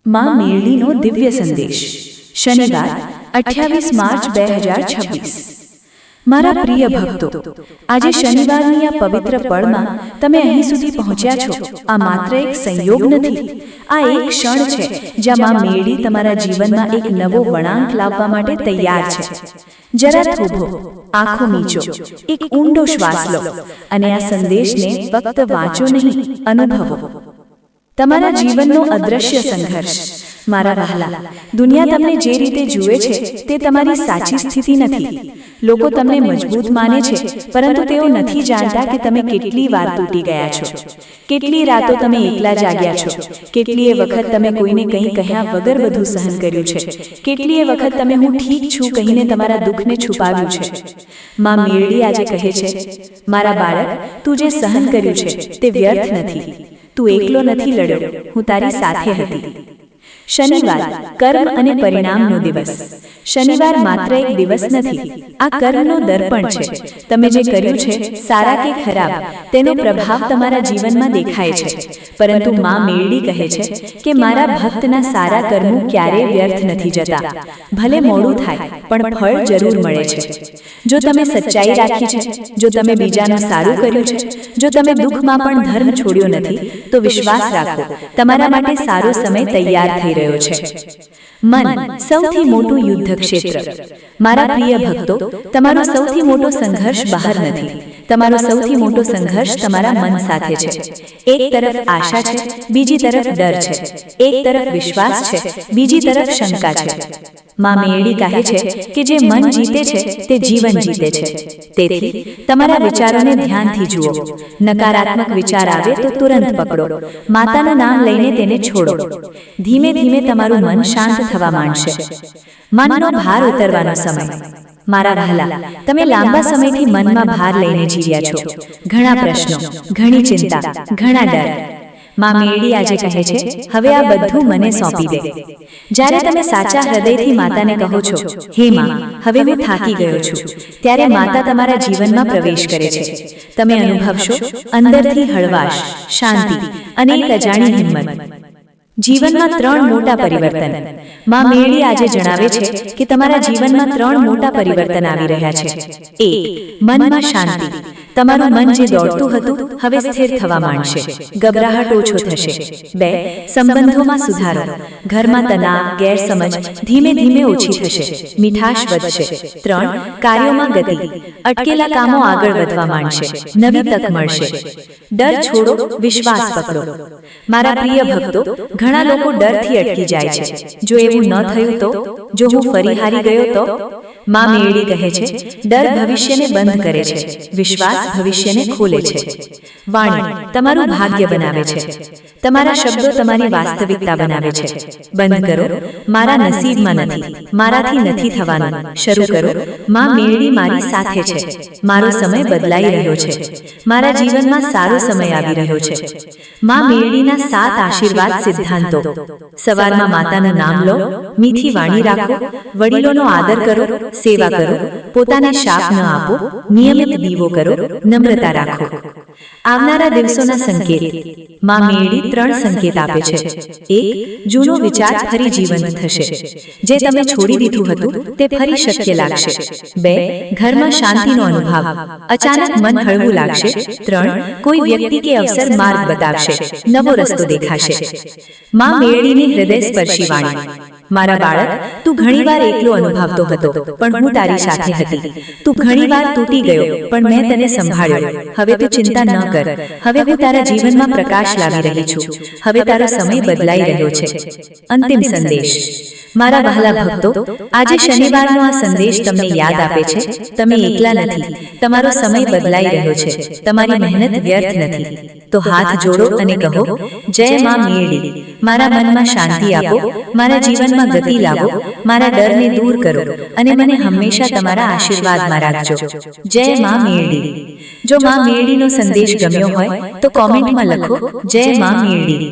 માં મેરડીનો દિવ્ય સંદેશ શનિવાર 28 માર્ચ 2026। મારા પ્રિય ભક્તો, આજે શનિવારની આ પવિત્ર પળમાં તમે અહીં સુધી પહોંચ્યા છો। આ માત્ર એક સંયોગ નથી, આ એક ક્ષણ છે જ્યાં માં મેરડી તમારા જીવનમાં એક નવો વળાંક લાવવા માટે તૈયાર છે। જરા થોભો, આંખો મીચો, એક ઊંડો શ્વાસ લો અને આ સંદેશને ફક્ત વાંચો નહીં, અનુભવો। તમારા જીવનનો અદ્રશ્ય સંઘર્ષ। મારા વહાલા, દુનિયા તમને જે રીતે જુએ છે તે તમારી સાચી સ્થિતિ નથી। લોકો તમને મજબૂત માને છે, પરંતુ તેઓ નથી જાણતા કે તમે કેટલી વાર તૂટી ગયા છો, કેટલી રાતો તમે એકલા જાગ્યા છો, કેટલીય વખત તમે કોઈને કંઈ કહ્યા વગર બધું સહન કર્યું છે, કેટલીય વખત તમે હું ઠીક છું કહીને તમારા દુઃખને છુપાવ્યું છે। માં મેરડી આજે કહે છે, મારા બાળક, તું જે સહન કર્યું છે તે વ્યર્થ નથી। તું એકલો નથી લડ્યો, હું તારી સાથે હતી। શનિવાર, કર્મ અને પરિણામનો દિવસ। શનિવાર માત્ર એક દિવસ નથી, આ કર્મનો દર્પણ છે। તમે જે કર્યું છે, સારા કે ખરાબ, તેનો પ્રભાવ તમારા જીવનમાં દેખાય છે। પરંતુ માં મેરડી કહે છે કે મારા ભક્તના સારા કર્મો ક્યારેય વ્યર્થ નથી જતા। ભલે મોડું થાય, પણ ફળ જરૂર મળે છે। જો તમે સચ્ચાઈ રાખી છે, જો તમે બીજાનું સારું કર્યું છે, જો તમે દુઃખમાં પણ ધર્મ છોડ્યો નથી, તો વિશ્વાસ રાખો, તમારા માટે સારો સમય તૈયાર થઈ રહ્યો છે। મન, સૌથી મોટું યુદ્ધ ક્ષેત્ર। મારા પ્રિય ભક્તો, તમારો સૌથી મોટો સંઘર્ષ બહાર નથી, તમારો સૌથી મોટો સંઘર્ષ તમારા મન સાથે છે। એક તરફ આશા છે, બીજી તરફ ડર છે, એક તરફ વિશ્વાસ છે, બીજી તરફ શંકા છે। માં મેરડી કહે છે કે જે મન જીતે છે તે જીવન જીતે છે। તેથી તમારા વિચારોને ધ્યાનથી જુઓ। નકારાત્મક વિચાર આવે તો તુરંત પકડો, માતાનું નામ લઈને તેને છોડો। ધીમે ધીમે તમારું મન શાંત થવા માંડશે। મનનો ભાર ઉતરવાનો સમય। મારા વહાલા, તમે લાંબા સમયથી મનમાં ભાર લઈને જીવ્યા છો। ઘણા પ્રશ્નો, ઘણી ચિંતા, ઘણા ડર। માં મેરડી આજે કહે છે, હવે આ બધું મને સોંપી દે। જ્યારે તમે સાચા હૃદયથી માતાને કહો છો, હે માં, હવે હું થાકી ગયો છું, ત્યારે માતા તમારા જીવનમાં પ્રવેશ કરે છે। તમે અનુભવશો અંદરથી હળવાશ, શાંતિ અને એક અજાણી હિંમત। જીવનમાં 3 મોટા પરિવર્તન। માં મેરડી આજે જણાવે છે કે તમારા જીવનમાં 3 મોટા પરિવર્તન આવી રહ્યા છે। 1. મનમાં શાંતિ। તમારું મન જે દોડતું હતું, હવે સ્થિર થવા માંડશે, ગભરાહટ ઓછો થશે। 2. સંબંધોમાં સુધારો। ઘરમાં તણાવ, ગેરસમજ ધીમે ધીમે ઓછી થશે, મીઠાશ વધશે। 3. કાર્યોમાં ગતિ। અટકેલા કામો આગળ વધવા માંડશે, નવી તક મળશે। ડર છોડો, વિશ્વાસ પકડો। મારા પ્રિય ભક્તો, ઘણા લોકો ડરથી અટકી જાય છે। જો એવું ન થયું તો, જો હું ફરી હારી ગયો તો? માં મેરડી કહે છે, ડર ભવિષ્યને બંધ કરે છે, વિશ્વાસ ભવિષ્યને ખોલે છે। વાણી તમારું ભાગ્ય બનાવે છે। તમારા શબ્દો તમારી વાસ્તવિકતા બનાવે છે। બંધ કરો, મારા નસીબમાં નથી, મારાથી નથી થવાનું, શરૂ કરો, માં મેરડી મારી સાથે છે, મારો સમય બદલાઈ રહ્યો છે, મારા જીવનમાં સારો સમય આવી રહ્યો છે। માં મેરડીના 7 આશીર્વાદ સિદ્ધાંતો। સવારમાં માતાનું નામ લો, મીઠી વાણી રાખો, વડીલોનો આદર કરો, સેવા કરો, પોતાને શાપ ન આપો, નિયમિત દીવો કરો, નમ્રતા રાખો। આવનારા દિવસોના સંકેત। માં મેરડી 3 સંકેત આપે છે। 1. જૂનો વિચાર ફરી જીવંત થશે। જે તમે છોડી દીધું હતું તે ફરી શક્ય લાગશે। 2. ઘરમાં શાંતિનો અનુભવ। અચાનક મન હળવું લાગશે। 3. કોઈ વ્યક્તિ કે અવસર માર્ગ બતાવશે, નવો રસ્તો દેખાશે। માં મેરડીની હૃદયસ્પર્શી વાણી। મારા બાળક, તું ઘણીવાર એકલો અનુભવતો હતો, પણ હું તારી સાથે હતી। તું ઘણીવાર તૂટી ગયો, પણ મેં તને સંભાળ્યો। હવે તું ચિંતા ન કર, હવે હું તારા જીવનમાં પ્રકાશ લાવી રહી છું, હવે તારો સમય બદલાઈ રહ્યો છે। અંતિમ સંદેશ। મારા વહાલા ભક્તો, આજે શનિવારનો આ સંદેશ તમને યાદ આપે છે, તમે એકલા નથી, તમારો સમય બદલાઈ રહ્યો છે, તમારી મહેનત વ્યર્થ નથી। તો હાથ જોડો અને કહો, જય માં મેરડી, મારા મનમાં શાંતિ આપો, મારા જીવનમાં ગતિ લાવો, મારા ડરને દૂર કરો અને મને હંમેશા તમારા આશીર્વાદમાં રાખજો। જય માં મેરડી। જો માં મેરડીનો સંદેશ ગમ્યો હોય તો કોમેન્ટમાં લખો, જય માં મેરડી।